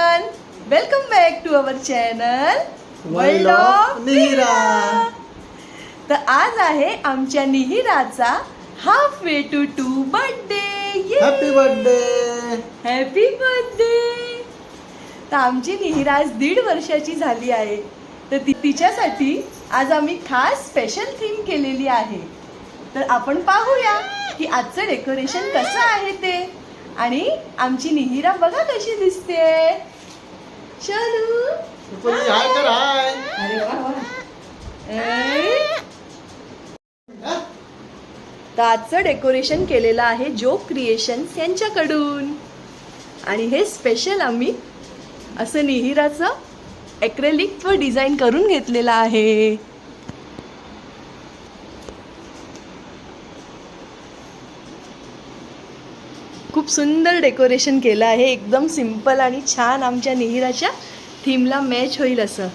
Everyone, welcome back to our channel world of Nihira. तर आज आहे आमच्या निहिराचा half way to birthday. Happy birthday, happy birthday. तर आमची निहिरा आज 1.5 वर्षाची झाली आहे, तर तिच्यासाठी आज आम्ही खास स्पेशल थीम केलेली आहे। तर आपण पाहूया की आजचं डेकोरेशन कसं आहे ते, आणि आमची निहिरा बघा कशी दिसते। चलू हाय कर हाय। अरे वा वा। तर आजचं डेकोरेशन केलेलं आहे जो क्रिएशन्स यांच्याकडून, आणि हे स्पेशल आम्ही असं निहिराचं ॲक्रेलिकवर डिझाईन करून घेतलेलं आहे। खूप सुंदर डेकोरेशन केलं आहे, एकदम सिंपल आणि छान आमच्या निहिराच्या थीमला मॅच होईल असं।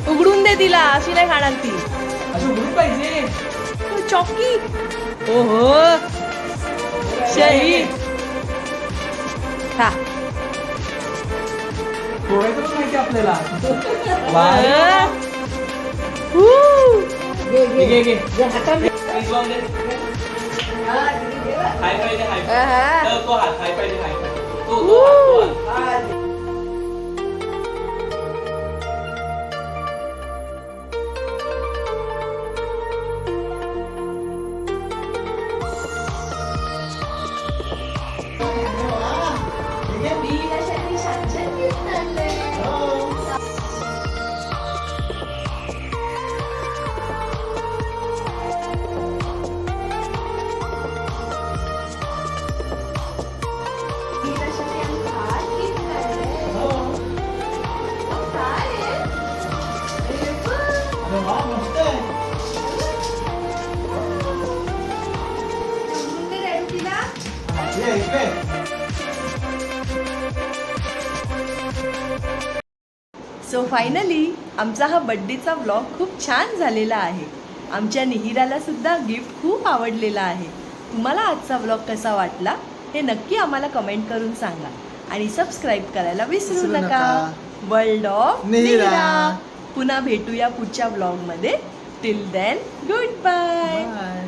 उघडून दे तिला, अशी नाही खाणार ती। उघडून पाहिजे चॉकी। ओहो शही हा थोडायचं पण माहिती आपल्याला। घे घे घे हाताने हाय पाहिजे हाय आहा. पाहिजे तो हात हाय पाहिजे हाय पाहिजे तो हात सो फायनली आमचा हा बड्डेचा व्लॉग खूप छान झालेला आहे. आमच्या निहिराला सुद्धा गिफ्ट खूप आवडलेला आहे. तुम्हाला आजचा व्लॉग कसा वाटला हे नक्की आम्हाला कमेंट करून सांगा आणि सबस्क्राईब करायला विसरू विसरू नका. नका. World of Nihira. निहिरा. पुन्हा भेटूया पुढच्या व्लॉगमध्ये. Till then good bye. Bye.